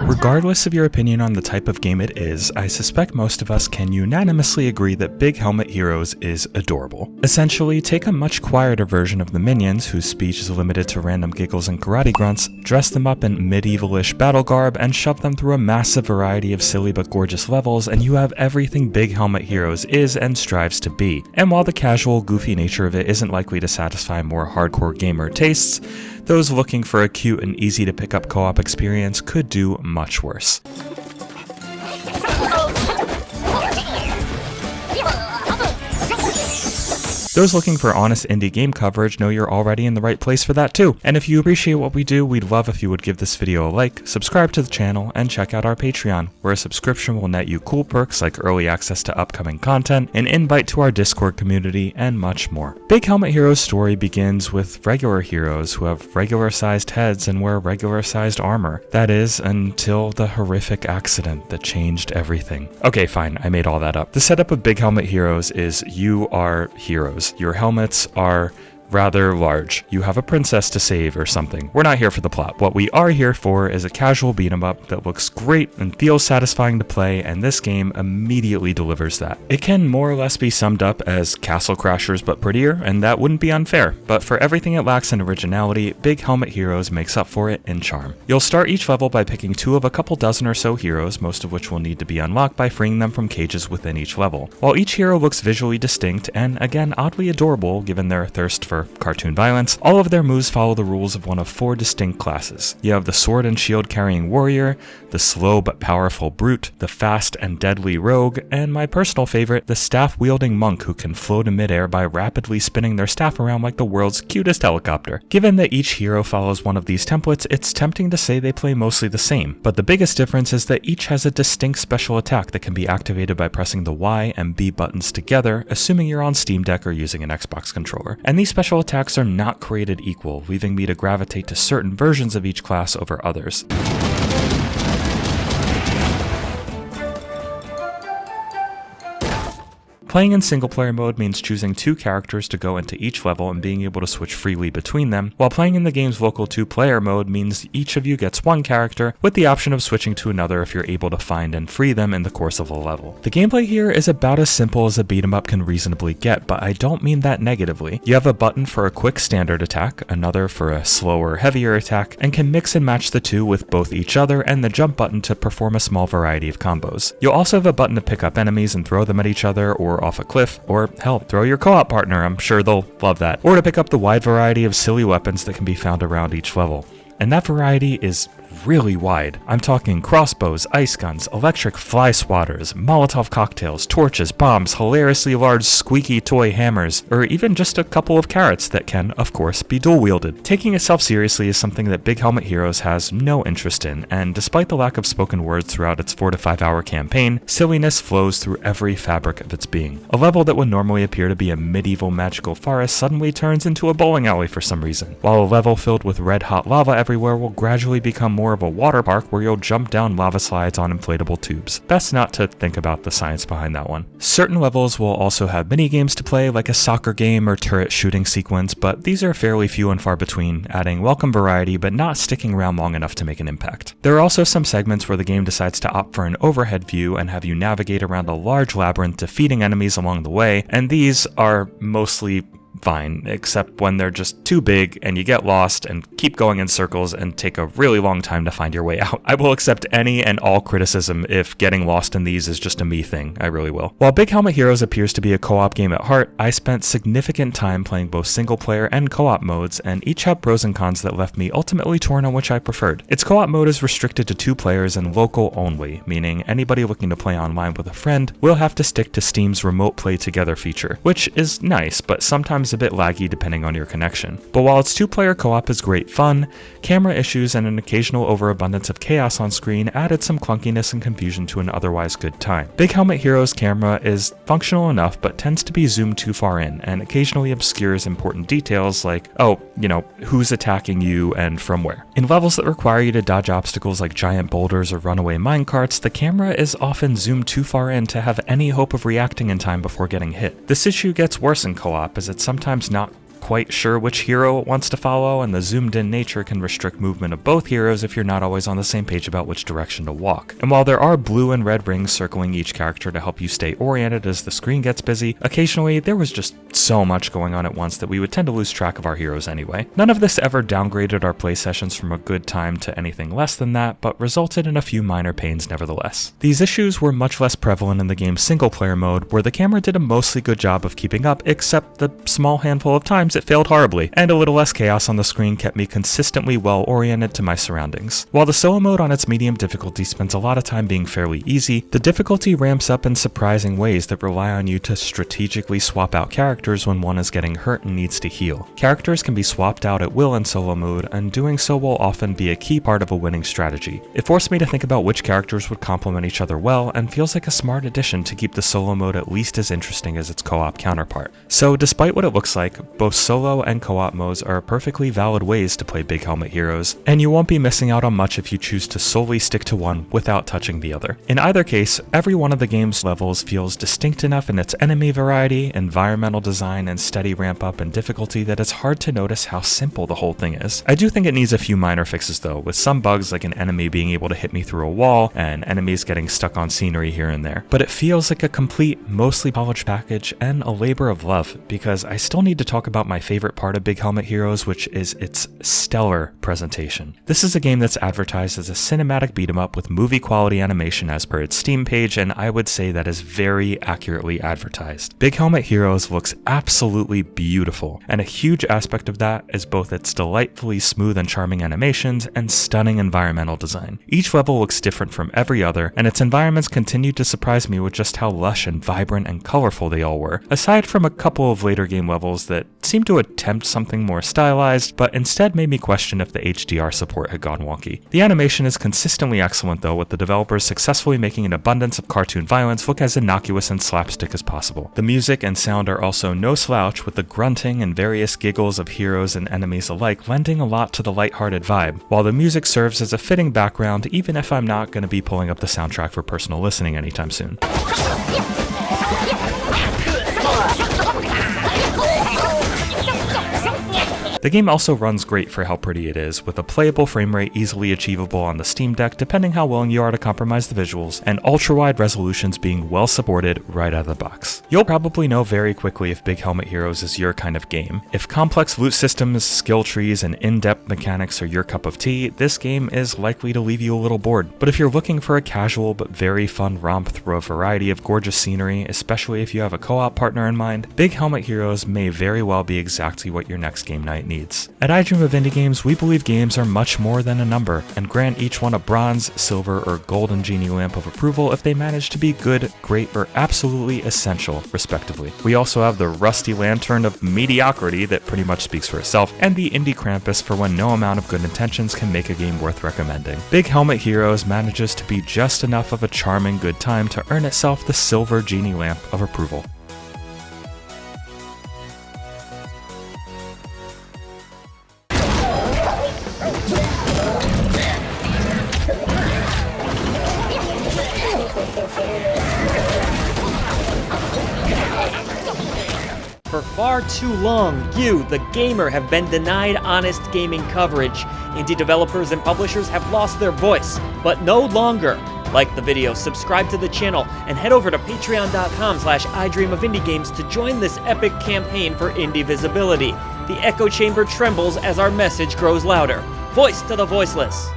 Regardless of your opinion on the type of game it is, I suspect most of us can unanimously agree that Big Helmet Heroes is adorable. Essentially, take a much quieter version of the minions, whose speech is limited to random giggles and karate grunts, dress them up in medieval-ish battle garb, and shove them through a massive variety of silly but gorgeous levels, and you have everything Big Helmet Heroes is and strives to be. And while the casual, goofy nature of it isn't likely to satisfy more hardcore gamer tastes, those looking for a cute and easy to pick up co-op experience could do much worse. Those looking for honest indie game coverage know you're already in the right place for that too. And if you appreciate what we do, we'd love if you would give this video a like, subscribe to the channel, and check out our Patreon, where a subscription will net you cool perks like early access to upcoming content, an invite to our Discord community, and much more. Big Helmet Heroes' story begins with regular heroes who have regular-sized heads and wear regular-sized armor. That is, until the horrific accident that changed everything. Okay, fine, I made all that up. The setup of Big Helmet Heroes is you are heroes. Your helmets are rather large. You have a princess to save or something. We're not here for the plot. What we are here for is a casual beat 'em up that looks great and feels satisfying to play, and this game immediately delivers that. It can more or less be summed up as Castle Crashers but prettier, and that wouldn't be unfair, but for everything it lacks in originality, Big Helmet Heroes makes up for it in charm. You'll start each level by picking two of a couple dozen or so heroes, most of which will need to be unlocked by freeing them from cages within each level. While each hero looks visually distinct, and again oddly adorable given their thirst for cartoon violence, all of their moves follow the rules of one of four distinct classes. You have the sword and shield carrying warrior, the slow but powerful brute, the fast and deadly rogue, and my personal favorite, the staff wielding monk who can float in midair by rapidly spinning their staff around like the world's cutest helicopter. Given that each hero follows one of these templates, it's tempting to say they play mostly the same, but the biggest difference is that each has a distinct special attack that can be activated by pressing the Y and B buttons together, assuming you're on Steam Deck or using an Xbox controller. And these special attacks are not created equal, leaving me to gravitate to certain versions of each class over others. Playing in single-player mode means choosing two characters to go into each level and being able to switch freely between them, while playing in the game's local two-player mode means each of you gets one character, with the option of switching to another if you're able to find and free them in the course of a level. The gameplay here is about as simple as a beat-em-up can reasonably get, but I don't mean that negatively. You have a button for a quick standard attack, another for a slower, heavier attack, and can mix and match the two with both each other and the jump button to perform a small variety of combos. You'll also have a button to pick up enemies and throw them at each other, or off a cliff, or hell, throw your co-op partner, I'm sure they'll love that, or to pick up the wide variety of silly weapons that can be found around each level. And that variety is really wide. I'm talking crossbows, ice guns, electric fly swatters, Molotov cocktails, torches, bombs, hilariously large squeaky toy hammers, or even just a couple of carrots that can, of course, be dual-wielded. Taking itself seriously is something that Big Helmet Heroes has no interest in, and despite the lack of spoken words throughout its 4 to 5 hour campaign, silliness flows through every fabric of its being. A level that would normally appear to be a medieval magical forest suddenly turns into a bowling alley for some reason, while a level filled with red-hot lava everywhere will gradually become more of a water park where you'll jump down lava slides on inflatable tubes. Best not to think about the science behind that one. Certain levels will also have mini games to play, like a soccer game or turret shooting sequence, but these are fairly few and far between, adding welcome variety but not sticking around long enough to make an impact. There are also some segments where the game decides to opt for an overhead view and have you navigate around a large labyrinth, defeating enemies along the way, and these are mostly fine, except when they're just too big and you get lost and keep going in circles and take a really long time to find your way out. I will accept any and all criticism if getting lost in these is just a me thing, I really will. While Big Helmet Heroes appears to be a co-op game at heart, I spent significant time playing both single player and co-op modes, and each have pros and cons that left me ultimately torn on which I preferred. Its co-op mode is restricted to 2 players and local only, meaning anybody looking to play online with a friend will have to stick to Steam's remote play together feature, which is nice, but sometimes a bit laggy depending on your connection. But while its 2-player co-op is great fun, camera issues and an occasional overabundance of chaos on screen added some clunkiness and confusion to an otherwise good time. Big Helmet Heroes' camera is functional enough but tends to be zoomed too far in and occasionally obscures important details like, oh, you know, who's attacking you and from where. In levels that require you to dodge obstacles like giant boulders or runaway minecarts, the camera is often zoomed too far in to have any hope of reacting in time before getting hit. This issue gets worse in co-op as it's sometimes not quite sure which hero it wants to follow, and the zoomed in nature can restrict movement of both heroes if you're not always on the same page about which direction to walk. And while there are blue and red rings circling each character to help you stay oriented as the screen gets busy, occasionally there was just so much going on at once that we would tend to lose track of our heroes anyway. None of this ever downgraded our play sessions from a good time to anything less than that, but resulted in a few minor pains nevertheless. These issues were much less prevalent in the game's single player mode, where the camera did a mostly good job of keeping up, except the small handful of times it failed horribly, and a little less chaos on the screen kept me consistently well oriented to my surroundings. While the solo mode on its medium difficulty spends a lot of time being fairly easy, the difficulty ramps up in surprising ways that rely on you to strategically swap out characters when one is getting hurt and needs to heal. Characters can be swapped out at will in solo mode, and doing so will often be a key part of a winning strategy. It forced me to think about which characters would complement each other well, and feels like a smart addition to keep the solo mode at least as interesting as its co-op counterpart. So despite what it looks like, both solo and co-op modes are perfectly valid ways to play Big Helmet Heroes, and you won't be missing out on much if you choose to solely stick to one without touching the other. In either case, every one of the game's levels feels distinct enough in its enemy variety, environmental design, and steady ramp up in difficulty that it's hard to notice how simple the whole thing is. I do think it needs a few minor fixes though, with some bugs like an enemy being able to hit me through a wall, and enemies getting stuck on scenery here and there. But it feels like a complete, mostly polished package and a labor of love, because I still need to talk about my favorite part of Big Helmet Heroes, which is its stellar presentation. This is a game that's advertised as a cinematic beat 'em up with movie quality animation as per its Steam page, and I would say that is very accurately advertised. Big Helmet Heroes looks absolutely beautiful, and a huge aspect of that is both its delightfully smooth and charming animations and stunning environmental design. Each level looks different from every other, and its environments continue to surprise me with just how lush and vibrant and colorful they all were, aside from a couple of later game levels that seemed to attempt something more stylized, but instead made me question if the HDR support had gone wonky. The animation is consistently excellent though, with the developers successfully making an abundance of cartoon violence look as innocuous and slapstick as possible. The music and sound are also no slouch, with the grunting and various giggles of heroes and enemies alike lending a lot to the lighthearted vibe, while the music serves as a fitting background even if I'm not going to be pulling up the soundtrack for personal listening anytime soon. The game also runs great for how pretty it is, with a playable frame rate easily achievable on the Steam Deck depending how willing you are to compromise the visuals, and ultra-wide resolutions being well supported right out of the box. You'll probably know very quickly if Big Helmet Heroes is your kind of game. If complex loot systems, skill trees, and in-depth mechanics are your cup of tea, this game is likely to leave you a little bored. But if you're looking for a casual but very fun romp through a variety of gorgeous scenery, especially if you have a co-op partner in mind, Big Helmet Heroes may very well be exactly what your next game night needs. At I Dream of Indie Games, we believe games are much more than a number, and grant each one a bronze, silver, or golden genie lamp of approval if they manage to be good, great, or absolutely essential, respectively. We also have the rusty lantern of mediocrity that pretty much speaks for itself, and the indie Krampus for when no amount of good intentions can make a game worth recommending. Big Helmet Heroes manages to be just enough of a charming good time to earn itself the silver genie lamp of approval. For far too long, you, the gamer, have been denied honest gaming coverage. Indie developers and publishers have lost their voice, but no longer. Like the video, subscribe to the channel, and head over to patreon.com/idreamofindiegames to join this epic campaign for indie visibility. The echo chamber trembles as our message grows louder. Voice to the voiceless.